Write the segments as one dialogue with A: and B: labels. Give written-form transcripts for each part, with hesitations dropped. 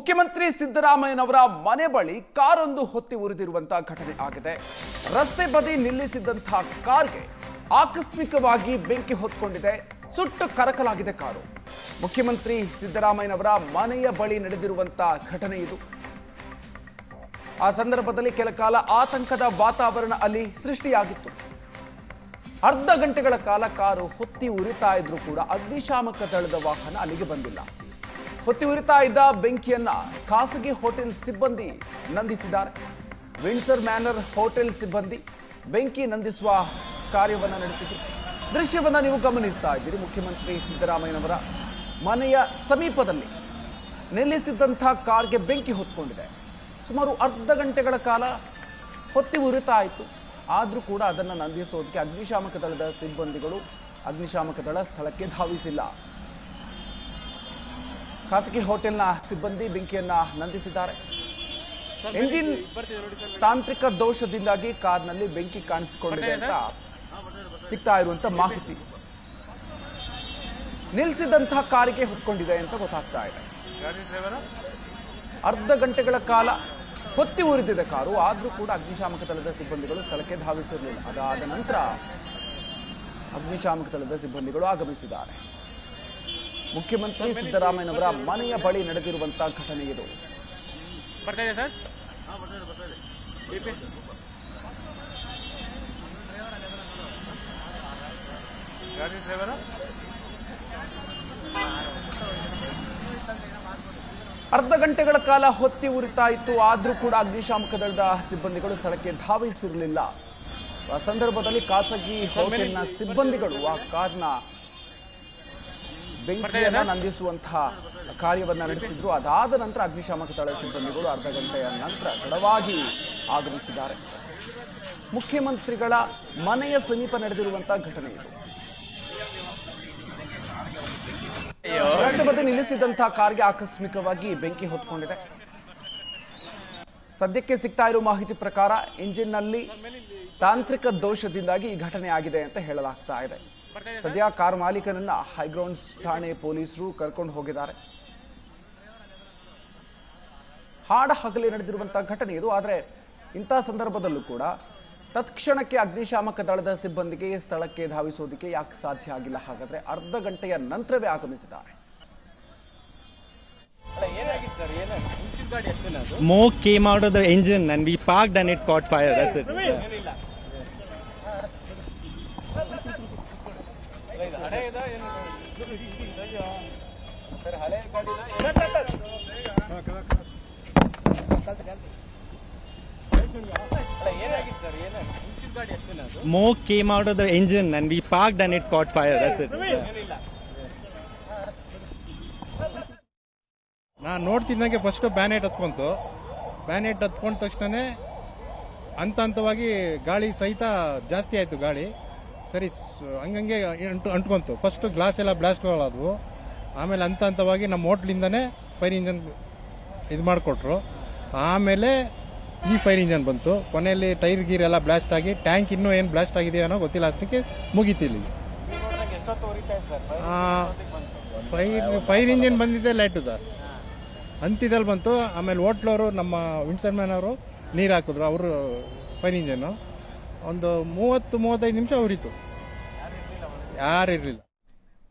A: ಮುಖ್ಯಮಂತ್ರಿ ಸಿದ್ದರಾಮಯ್ಯನವರ ಮನೆ ಬಳಿ ಕಾರೊಂದು ಹೊತ್ತಿ ಉರಿದಿರುವಂತಹ ಘಟನೆ ಆಗಿದೆ. ರಸ್ತೆ ಬದಿ ನಿಲ್ಲಿಸಿದಂತಹ ಕಾರ್ಗೆ ಆಕಸ್ಮಿಕವಾಗಿ ಬೆಂಕಿ ಹೊತ್ಕೊಂಡಿದೆ. ಸುಟ್ಟು ಕರಕಲಾಗಿದೆ ಕಾರು. ಮುಖ್ಯಮಂತ್ರಿ ಸಿದ್ದರಾಮಯ್ಯನವರ ಮನೆಯ ಬಳಿ ನಡೆದಿರುವಂತಹ ಘಟನೆ ಇದು. ಆ ಸಂದರ್ಭದಲ್ಲಿ ಕೆಲ ಕಾಲ ಆತಂಕದ ವಾತಾವರಣ ಅಲ್ಲಿ ಸೃಷ್ಟಿಯಾಗಿತ್ತು. ಅರ್ಧ ಗಂಟೆಗಳ ಕಾಲ ಕಾರು ಹೊತ್ತಿ ಉರಿತಾ ಇದ್ರೂ ಕೂಡ ಅಗ್ನಿಶಾಮಕ ದಳದ ವಾಹನ ಅಲ್ಲಿಗೆ ಬಂದಿಲ್ಲ. ಹೊತ್ತಿ ಉರಿತಾ ಇದ್ದ ಬೆಂಕಿಯನ್ನ ಖಾಸಗಿ ಹೋಟೆಲ್ ಸಿಬ್ಬಂದಿ ನಂದಿಸಿದ್ದಾರೆ. ವಿಂಡ್ಸರ್ ಮ್ಯಾನರ್ ಹೋಟೆಲ್ ಸಿಬ್ಬಂದಿ ಬೆಂಕಿ ನಂದಿಸುವ ಕಾರ್ಯವನ್ನ ನಡೆಸಿದ್ರು. ದೃಶ್ಯವನ್ನ ನೀವು ಗಮನಿಸ್ತಾ ಇದ್ದೀರಿ. ಮುಖ್ಯಮಂತ್ರಿ ಸಿದ್ದರಾಮಯ್ಯನವರ ಮನೆಯ ಸಮೀಪದಲ್ಲಿ ನಿಲ್ಲಿಸಿದ್ದಂತಹ ಕಾರ್ಗೆ ಬೆಂಕಿ ಹೊತ್ಕೊಂಡಿದೆ. ಸುಮಾರು ಅರ್ಧ ಗಂಟೆಗಳ ಕಾಲ ಹೊತ್ತಿ ಉರಿತಾ ಇತ್ತು. ಆದರೂ ಕೂಡ ಅದನ್ನು ನಂದಿಸೋದಕ್ಕೆ ಅಗ್ನಿಶಾಮಕ ದಳದ ಸಿಬ್ಬಂದಿಗಳು ಅಗ್ನಿಶಾಮಕ ದಳ ಸ್ಥಳಕ್ಕೆ ಧಾವಿಸಿಲ್ಲ. ಖಾಸಗಿ ಹೋಟೆಲ್ನ ಸಿಬ್ಬಂದಿ ಬೆಂಕಿಯನ್ನ ನಂದಿಸಿದ್ದಾರೆ. ಎಂಜಿನ್ ತಾಂತ್ರಿಕ ದೋಷದಿಂದಾಗಿ ಕಾರ್ನಲ್ಲಿ ಬೆಂಕಿ ಕಾಣಿಸಿಕೊಂಡಿದೆ ಅಂತ ಸಿಗ್ತಾ ಇರುವಂತ ಮಾಹಿತಿ. ನಿಲ್ಲಿಸಿದಂತಹ ಕಾರಿಗೆ ಹೊತ್ಕೊಂಡಿದೆ ಅಂತ ಗೊತ್ತಾಗ್ತಾ ಇದೆ. ಅರ್ಧ ಗಂಟೆಗಳ ಕಾಲ ಹೊತ್ತಿ ಉರಿದಿದೆ ಕಾರು. ಆದ್ರೂ ಕೂಡ ಅಗ್ನಿಶಾಮಕ ದಳದ ಸಿಬ್ಬಂದಿಗಳು ಸ್ಥಳಕ್ಕೆ ಧಾವಿಸಿರಲಿಲ್ಲ. ಅದಾದ ನಂತರ ಅಗ್ನಿಶಾಮಕ ದಳದ ಸಿಬ್ಬಂದಿಗಳು ಆಗಮಿಸಿದ್ದಾರೆ. ಮುಖ್ಯಮಂತ್ರಿ ಸಿದ್ದರಾಮಯ್ಯನವರ ಮನೆಯ ಬಳಿ ನಡೆದಿರುವಂತಹ ಘಟನೆ ಇದು. ಅರ್ಧ ಗಂಟೆಗಳ ಕಾಲ ಹೊತ್ತಿ ಉರಿತಾ ಇತ್ತು. ಆದ್ರೂ ಕೂಡ ಅಗ್ನಿಶಾಮಕ ದಳದ ಸಿಬ್ಬಂದಿಗಳು ಸ್ಥಳಕ್ಕೆ ಧಾವಿಸಿರಲಿಲ್ಲ. ಆ ಸಂದರ್ಭದಲ್ಲಿ ಖಾಸಗಿ ಹೋಟೆಲ್ನ ಸಿಬ್ಬಂದಿಗಳು ಆ ಕಾರ್ನ ಬೆಂಕಿಯನ್ನ ನಂದಿಸುವಂತಹ ಕಾರ್ಯವನ್ನ ನಡೆಸಿದ್ರು. ಅದಾದ ನಂತರ ಅಗ್ನಿಶಾಮಕ ದಳ ಸಿಬ್ಬಂದಿಗಳು ಅರ್ಧ ಗಂಟೆಯ ನಂತರ ತಡವಾಗಿ ಆಗಮಿಸಿದ್ದಾರೆ. ಮುಖ್ಯಮಂತ್ರಿಗಳ ಮನೆಯ ಸಮೀಪ ನಡೆದಿರುವಂತಹ ಘಟನೆ ಇದು. ರಸ್ತೆ ಬದಿ ನಿಲ್ಲಿಸಿದಂತಹ ಕಾರ್ಗೆ ಆಕಸ್ಮಿಕವಾಗಿ ಬೆಂಕಿ ಹೊತ್ಕೊಂಡಿದೆ. ಸದ್ಯಕ್ಕೆ ಸಿಗ್ತಾ ಇರೋ ಮಾಹಿತಿ ಪ್ರಕಾರ ಇಂಜಿನ್ನಲ್ಲಿ ತಾಂತ್ರಿಕ ದೋಷದಿಂದಾಗಿ ಈ ಘಟನೆ ಆಗಿದೆ ಅಂತ ಹೇಳಲಾಗ್ತಾ ಇದೆ. ಸದ್ಯ ಕಾರ್ ಮಾಲೀಕನನ್ನ ಹೈಗ್ರೌಂಡ್ಸ್ ಠಾಣೆ ಪೊಲೀಸರು ಕರ್ಕೊಂಡು ಹೋಗಿದ್ದಾರೆ. ಹಾಡ ಹಗಲಿ ನಡೆದಿರುವಂತಹ ಘಟನೆ ಇದು. ಆದರೆ ಇಂತಹ ಸಂದರ್ಭದಲ್ಲೂ ಕೂಡ ತತ್ಕ್ಷಣಕ್ಕೆ ಅಗ್ನಿಶಾಮಕ ದಳದ ಸಿಬ್ಬಂದಿಗೆ ಸ್ಥಳಕ್ಕೆ ಧಾವಿಸೋದಕ್ಕೆ ಯಾಕೆ ಸಾಧ್ಯ ಆಗಿಲ್ಲ? ಹಾಗಾದ್ರೆ ಅರ್ಧ ಗಂಟೆಯ ನಂತರವೇ ಆಗಮಿಸಿದ್ದಾರೆ.
B: Smoke came out of the engine and we parked and it caught fire. That's it. Smoke came out of the engine and we parked and it caught fire. That's it.
C: ನಾನು ನೋಡ್ತಿದ್ದಂಗೆ ಫಸ್ಟ್ ಬ್ಯಾನೆಟ್ ಹತ್ಕೊಂತು. ಬ್ಯಾನೆಟ್ ಹತ್ಕೊಂಡ ತಕ್ಷಣ ಹಂತವಾಗಿ ಗಾಳಿ ಸಹಿತ ಜಾಸ್ತಿ ಆಯಿತು. ಗಾಳಿ ಸರಿ ಹಂಗಂಗೆ ಅಂಟ್ಕೊಂತು. First glass ಎಲ್ಲ ಬ್ಲಾಸ್ಟ್ಗಳಾದವು. ಆಮೇಲೆ ಹಂತವಾಗಿ ನಮ್ಮ ಹೋಟ್ಲಿಂದನೇ ಫೈರ್ ಇಂಜನ್ ಇದು ಮಾಡಿಕೊಟ್ರು. ಆಮೇಲೆ ಈ ಫೈರ್ ಇಂಜನ್ ಬಂತು. ಕೊನೆಯಲ್ಲಿ ಟೈರ್ ಗೀರ್ ಎಲ್ಲ ಬ್ಲಾಸ್ಟ್ ಆಗಿ ಟ್ಯಾಂಕ್ ಇನ್ನೂ ಏನು ಬ್ಲಾಸ್ಟ್ ಆಗಿದೆ ಅನ್ನೋ ಗೊತ್ತಿಲ್ಲ. ಅಷ್ಟಕ್ಕೆ ಮುಗೀತಿಲ್ಲ. ಫೈರ್ ಇಂಜಿನ್ ಬಂದಿದ್ದೆ ಲೇಟು ಸರ್. ಅಂತಿದಲ್ಲಿ ಬಂತು. ಆಮೇಲೆ ಹೋಟ್ಲವರು ನಮ್ಮ ವಿಂಡ್ಸರ್ ಮ್ಯಾನ್ ಅವರು ನೀರು ಹಾಕಿದ್ರು. ಅವರು ಫೈರ್ ಇಂಜನ್ನು ಒಂದು 30-35 ನಿಮಿಷ ಉರಿತು. ಯಾರಿರಲಿಲ್ಲ.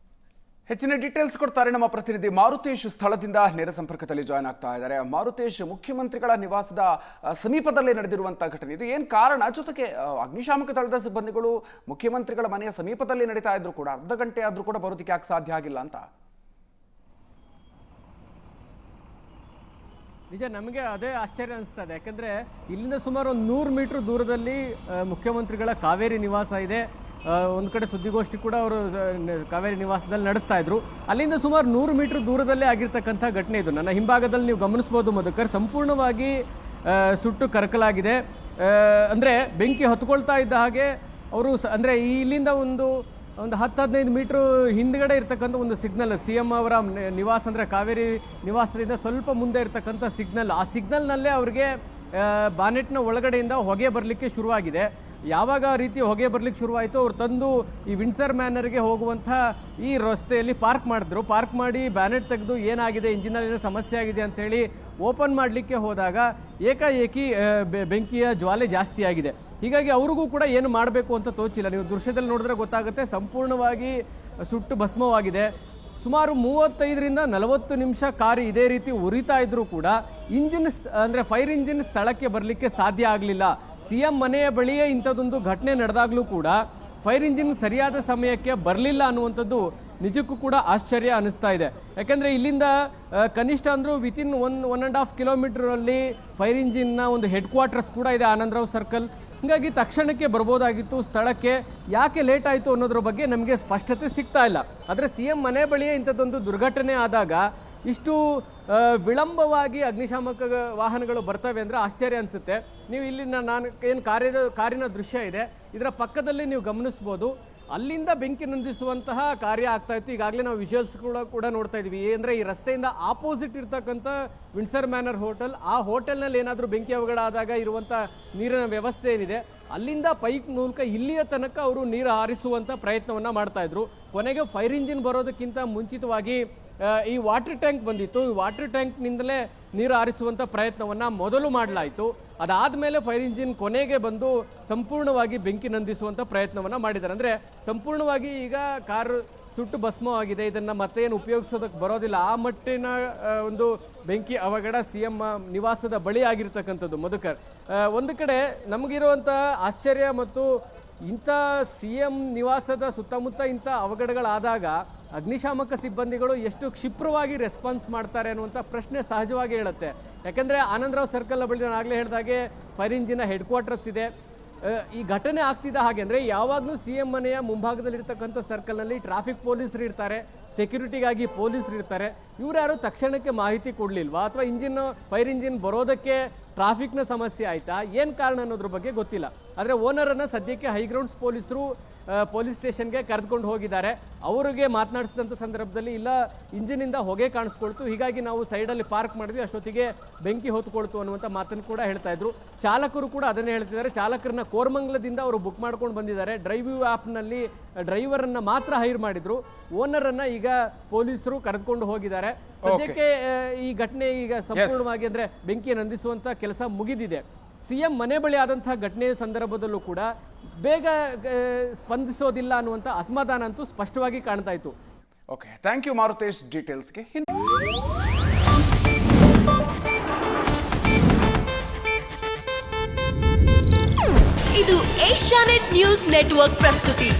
A: ಹೆಚ್ಚಿನ ಡೀಟೇಲ್ಸ್ ಕೊಡ್ತಾರೆ ನಮ್ಮ ಪ್ರತಿನಿಧಿ ಮಾರುತೇಶ್. ಸ್ಥಳದಿಂದ ನೇರ ಸಂಪರ್ಕದಲ್ಲಿ ಜಾಯ್ನ್ ಆಗ್ತಾ ಇದ್ದಾರೆ. ಮಾರುತೇಶ್, ಮುಖ್ಯಮಂತ್ರಿಗಳ ನಿವಾಸದ ಸಮೀಪದಲ್ಲೇ ನಡೆದಿರುವಂತಹ ಘಟನೆ ಇದು. ಏನ್ ಕಾರಣ? ಜೊತೆಗೆ ಅಗ್ನಿಶಾಮಕ ದಳದ ಸಿಬ್ಬಂದಿಗಳು ಮುಖ್ಯಮಂತ್ರಿಗಳ ಮನೆಯ ಸಮೀಪದಲ್ಲಿ ನಡೀತಾ ಇದ್ರು ಕೂಡ ಅರ್ಧ ಗಂಟೆ ಆದ್ರೂ ಕೂಡ ಬರೋದಕ್ಕೆ ಯಾಕೆ ಸಾಧ್ಯ ಆಗಿಲ್ಲ ಅಂತ?
D: ನಿಜ, ನಮಗೆ ಅದೇ ಆಶ್ಚರ್ಯ ಅನಿಸ್ತದೆ. ಯಾಕಂದ್ರೆ ಇಲ್ಲಿಂದ ಸುಮಾರು ಒಂದು 100 ಮೀಟರ್ ದೂರದಲ್ಲಿ ಮುಖ್ಯಮಂತ್ರಿಗಳ ಕಾವೇರಿ ನಿವಾಸ ಇದೆ. ಒಂದು ಕಡೆ ಸುದ್ದಿಗೋಷ್ಠಿ ಕೂಡ ಅವರು ಕಾವೇರಿ ನಿವಾಸದಲ್ಲಿ ನಡೆಸ್ತಾ ಇದ್ರು. ಅಲ್ಲಿಂದ ಸುಮಾರು 100 ಮೀಟರ್ ದೂರದಲ್ಲೇ ಆಗಿರ್ತಕ್ಕಂಥ ಘಟನೆ ಇದು. ನನ್ನ ಹಿಂಭಾಗದಲ್ಲಿ ನೀವು ಗಮನಿಸಬಹುದು ಮಧುಕರ್, ಸಂಪೂರ್ಣವಾಗಿ ಸುಟ್ಟು ಕರಕಲಾಗಿದೆ. ಅಂದ್ರೆ ಬೆಂಕಿ ಹೊತ್ಕೊಳ್ತಾ ಇದ್ದ ಹಾಗೆ ಅವರು ಅಂದ್ರೆ ಇಲ್ಲಿಂದ ಒಂದು 10-15 ಮೀಟರ್ ಹಿಂದ್ಗಡೆ ಇರ್ತಕ್ಕಂಥ ಒಂದು ಸಿಗ್ನಲ್, CM ಅವರ ನಿವಾಸ ಅಂದ್ರೆ ಕಾವೇರಿ ನಿವಾಸದಿಂದ ಸ್ವಲ್ಪ ಮುಂದೆ ಇರ್ತಕ್ಕಂಥ ಸಿಗ್ನಲ್, ಆ ಸಿಗ್ನಲ್ನಲ್ಲೇ ಅವ್ರಿಗೆ ಬಾನೆಟ್ನ ಒಳಗಡೆಯಿಂದ ಹೊಗೆ ಬರಲಿಕ್ಕೆ ಶುರುವಾಗಿದೆ. ಯಾವಾಗ ಆ ರೀತಿ ಹೊಗೆ ಬರ್ಲಿಕ್ಕೆ ಶುರುವಾಯಿತು ಅವ್ರು ತಂದು ಈ ವಿಂಡ್ಸರ್ ಮ್ಯಾನರ್ಗೆ ಹೋಗುವಂಥ ಈ ರಸ್ತೆಯಲ್ಲಿ ಪಾರ್ಕ್ ಮಾಡಿದ್ರು. ಪಾರ್ಕ್ ಮಾಡಿ ಬ್ಯಾನೆಟ್ ತೆಗೆದು ಏನಾಗಿದೆ, ಇಂಜಿನಲ್ಲಿ ಏನೋ ಸಮಸ್ಯೆ ಆಗಿದೆ ಅಂತೇಳಿ ಓಪನ್ ಮಾಡಲಿಕ್ಕೆ ಹೋದಾಗ ಏಕಾಏಕಿ ಬೆಂಕಿಯ ಜ್ವಾಲೆ ಜಾಸ್ತಿ ಆಗಿದೆ. ಹೀಗಾಗಿ ಅವ್ರಿಗೂ ಕೂಡ ಏನು ಮಾಡಬೇಕು ಅಂತ ತೋಚಿಲ್ಲ. ನೀವು ದೃಶ್ಯದಲ್ಲಿ ನೋಡಿದ್ರೆ ಗೊತ್ತಾಗುತ್ತೆ, ಸಂಪೂರ್ಣವಾಗಿ ಸುಟ್ಟು ಭಸ್ಮವಾಗಿದೆ. ಸುಮಾರು 35ರಿಂದ 40 ನಿಮಿಷ ಕಾರು ಇದೇ ರೀತಿ ಉರಿತಾ ಇದ್ರೂ ಕೂಡ ಇಂಜಿನ್ ಅಂದ್ರೆ ಫೈರ್ ಇಂಜಿನ್ ಸ್ಥಳಕ್ಕೆ ಬರಲಿಕ್ಕೆ ಸಾಧ್ಯ ಆಗಲಿಲ್ಲ. ಸಿಎಂ ಮನೆಯ ಬಳಿಯೇ ಇಂಥದ್ದೊಂದು ಘಟನೆ ನಡೆದಾಗ್ಲೂ ಕೂಡ ಫೈರ್ ಇಂಜಿನ್ ಸರಿಯಾದ ಸಮಯಕ್ಕೆ ಬರಲಿಲ್ಲ ಅನ್ನುವಂಥದ್ದು ನಿಜಕ್ಕೂ ಕೂಡ ಆಶ್ಚರ್ಯ ಅನಿಸ್ತಾ ಇದೆ. ಯಾಕಂದ್ರೆ ಇಲ್ಲಿಂದ ಕನಿಷ್ಠ ಅಂದ್ರೂ ವಿತಿನ್ 1.5 ಕಿಲೋಮೀಟರ್ ಅಲ್ಲಿ ಫೈರ್ ಇಂಜಿನ್ ನ ಒಂದು ಹೆಡ್ ಕ್ವಾರ್ಟರ್ಸ್ ಕೂಡ ಇದೆ, ಆನಂದರಾವ್ ಸರ್ಕಲ್. ಹೀಗಾಗಿ ತಕ್ಷಣಕ್ಕೆ ಬರ್ಬೋದಾಗಿತ್ತು ಸ್ಥಳಕ್ಕೆ. ಯಾಕೆ ಲೇಟ್ ಆಯಿತು ಅನ್ನೋದ್ರ ಬಗ್ಗೆ ನಮಗೆ ಸ್ಪಷ್ಟತೆ ಸಿಗ್ತಾ ಇಲ್ಲ. ಆದರೆ ಸಿಎಂ ಮನೆ ಬಳಿಯೇ ಇಂಥದ್ದೊಂದು ದುರ್ಘಟನೆ ಆದಾಗ ಇಷ್ಟು ವಿಳಂಬವಾಗಿ ಅಗ್ನಿಶಾಮಕ ವಾಹನಗಳು ಬರ್ತವೆ ಅಂದರೆ ಆಶ್ಚರ್ಯ ಅನಿಸುತ್ತೆ. ನೀವು ಇಲ್ಲಿ ನಾನು ಏನು ಕಾರಿನ ದೃಶ್ಯ ಇದೆ, ಇದರ ಪಕ್ಕದಲ್ಲಿ ನೀವು ಗಮನಿಸ್ಬೋದು, ಅಲ್ಲಿಂದ ಬೆಂಕಿ ನಂದಿಸುವಂತಹ ಕಾರ್ಯ ಆಗ್ತಾ ಇತ್ತು. ಈಗಾಗಲೇ ನಾವು ವಿಜುವಲ್ಸ್ ಕೂಡ ನೋಡ್ತಾ ಇದೀವಿ. ಅಂದರೆ ಈ ರಸ್ತೆಯಿಂದ ಆಪೋಸಿಟ್ ಇರ್ತಕ್ಕಂಥ ವಿಂಡ್ಸರ್ ಮ್ಯಾನರ್ ಹೋಟೆಲ್, ಆ ಹೋಟೆಲ್ನಲ್ಲಿ ಏನಾದರೂ ಬೆಂಕಿ ಅವಘಡ ಆದಾಗ ಇರುವಂಥ ನೀರಿನ ವ್ಯವಸ್ಥೆ ಏನಿದೆ, ಅಲ್ಲಿಂದ ಪೈಪ್ ಮೂಲಕ ಇಲ್ಲಿಯ ತನಕ ಅವರು ನೀರು ಹಾರಿಸುವಂಥ ಪ್ರಯತ್ನವನ್ನು ಮಾಡ್ತಾ ಇದ್ರು. ಕೊನೆಗೆ ಫೈರ್ ಇಂಜಿನ್ ಬರೋದಕ್ಕಿಂತ ಮುಂಚಿತವಾಗಿ ಈ ವಾಟರ್ ಟ್ಯಾಂಕ್ ಬಂದಿತ್ತು. ಈ ವಾಟರ್ ಟ್ಯಾಂಕ್ನಿಂದಲೇ ನೀರು ಹಾರಿಸುವಂಥ ಪ್ರಯತ್ನವನ್ನು ಮೊದಲು ಮಾಡಲಾಯಿತು. ಅದಾದಮೇಲೆ ಫೈರ್ ಇಂಜಿನ್ ಕೊನೆಗೆ ಬಂದು ಸಂಪೂರ್ಣವಾಗಿ ಬೆಂಕಿ ನಂದಿಸುವಂಥ ಪ್ರಯತ್ನವನ್ನು ಮಾಡಿದ್ದಾರೆ. ಅಂದರೆ ಸಂಪೂರ್ಣವಾಗಿ ಈಗ ಕಾರು ಸುಟ್ಟು ಭಸ್ಮವಾಗಿದೆ, ಇದನ್ನು ಮತ್ತೆ ಏನು ಉಪಯೋಗಿಸೋದಕ್ಕೆ ಬರೋದಿಲ್ಲ. ಆ ಮಟ್ಟಿನ ಒಂದು ಬೆಂಕಿ ಅವಘಡ ಸಿಎಂ ನಿವಾಸದ ಬಳಿ ಆಗಿರ್ತಕ್ಕಂಥದ್ದು. ಮಧುಕರ್, ಒಂದು ಕಡೆ ನಮಗಿರುವಂಥ ಆಶ್ಚರ್ಯ ಮತ್ತು ಇಂಥ ಸಿಎಂ ನಿವಾಸದ ಸುತ್ತಮುತ್ತ ಇಂಥ ಅವಘಡಗಳಾದಾಗ ಅಗ್ನಿಶಾಮಕ ಸಿಬ್ಬಂದಿಗಳು ಎಷ್ಟು ಕ್ಷಿಪ್ರವಾಗಿ ರೆಸ್ಪಾನ್ಸ್ ಮಾಡ್ತಾರೆ ಅನ್ನುವಂಥ ಪ್ರಶ್ನೆ ಸಹಜವಾಗಿ ಹೇಳುತ್ತೆ. ಯಾಕಂದರೆ ಆನಂದರಾವ್ ಸರ್ಕಲ್ ಬಳಿ ನಾನು ಆಗಲೇ ಹೇಳಿದಾಗೆ ಫೈರ್ ಇಂಜಿನ್ ಹೆಡ್ ಕ್ವಾರ್ಟರ್ಸ್ ಇದೆ. ಈ ಘಟನೆ ಆಗ್ತಿದ್ದ ಹಾಗೆ ಅಂದರೆ ಯಾವಾಗಲೂ ಸಿಎಂ ಮನೆಯ ಮುಂಭಾಗದಲ್ಲಿರ್ತಕ್ಕಂಥ ಸರ್ಕಲ್ನಲ್ಲಿ ಟ್ರಾಫಿಕ್ ಪೊಲೀಸರು ಇರ್ತಾರೆ, ಸೆಕ್ಯೂರಿಟಿಗಾಗಿ ಪೊಲೀಸರು ಇರ್ತಾರೆ. ಇವ್ರು ಯಾರು ತಕ್ಷಣಕ್ಕೆ ಮಾಹಿತಿ ಕೊಡಲಿಲ್ವಾ, ಅಥವಾ ಫೈರ್ ಇಂಜಿನ್ ಬರೋದಕ್ಕೆ ಟ್ರಾಫಿಕ್ನ ಸಮಸ್ಯೆ ಆಯ್ತಾ, ಏನು ಕಾರಣ ಅನ್ನೋದ್ರ ಬಗ್ಗೆ ಗೊತ್ತಿಲ್ಲ. ಆದರೆ ಓನರನ್ನು ಸದ್ಯಕ್ಕೆ ಹೈಗ್ರೌಂಡ್ಸ್ ಪೊಲೀಸರು ಪೊಲೀಸ್ ಸ್ಟೇಷನ್ಗೆ ಕರೆದುಕೊಂಡು ಹೋಗಿದ್ದಾರೆ. ಅವರಿಗೆ ಮಾತನಾಡಿಸಿದಂಥ ಸಂದರ್ಭದಲ್ಲಿ ಇಲ್ಲ, ಇಂಜಿನಿಂದ ಹೊಗೆ ಕಾಣಿಸ್ಕೊಳ್ತು, ಹೀಗಾಗಿ ನಾವು ಸೈಡಲ್ಲಿ ಪಾರ್ಕ್ ಮಾಡಿದ್ವಿ, ಅಷ್ಟೊತ್ತಿಗೆ ಬೆಂಕಿ ಹೊತ್ಕೊಳ್ತು ಅನ್ನುವಂಥ ಮಾತನ್ನು ಕೂಡ ಹೇಳ್ತಾ ಇದ್ರು. ಚಾಲಕರು ಕೂಡ ಅದನ್ನೇ ಹೇಳ್ತಿದ್ದಾರೆ. ಚಾಲಕರನ್ನ ಕೋರಮಂಗಲದಿಂದ ಅವರು ಬುಕ್ ಮಾಡ್ಕೊಂಡು ಬಂದಿದ್ದಾರೆ. ಡ್ರೈವ್ ಆ್ಯಪ್ನಲ್ಲಿ ಡ್ರೈವರನ್ನು ಮಾತ್ರ ಹೈರ್ ಮಾಡಿದ್ರು. ಓನರನ್ನು ಈಗ ಪೊಲೀಸರು ಕರೆದುಕೊಂಡು ಹೋಗಿದ್ದಾರೆ. ಸದ್ಯಕ್ಕೆ ಈ ಘಟನೆ ಈಗ ಸಂಪೂರ್ಣವಾಗಿ ಅಂದ್ರೆ ಬೆಂಕಿ ನಂದಿಸುವಂತ ಕೆಲಸ ಮುಗಿದಿದೆ. ಸಿಎಂ ಮನೆ ಬಳಿ ಆದಂತಹ ಘಟನೆಯ ಸಂದರ್ಭದಲ್ಲೂ ಕೂಡ ಬೇಗ ಸ್ಪಂದಿಸೋದಿಲ್ಲ ಅನ್ನುವಂಥ ಅಸಮಾಧಾನ ಅಂತೂ ಸ್ಪಷ್ಟವಾಗಿ ಕಾಣ್ತಾ ಇತ್ತು.
A: ಓಕೆ, ಥ್ಯಾಂಕ್ ಯು ಮಾರುತೇಶ್ ಡೀಟೇಲ್ಸ್ಗೆ.
E: ಇದು ಏಷ್ಯಾನೆಟ್ ನ್ಯೂಸ್ ನೆಟ್ವರ್ಕ್ ಪ್ರಸ್ತುತಿ.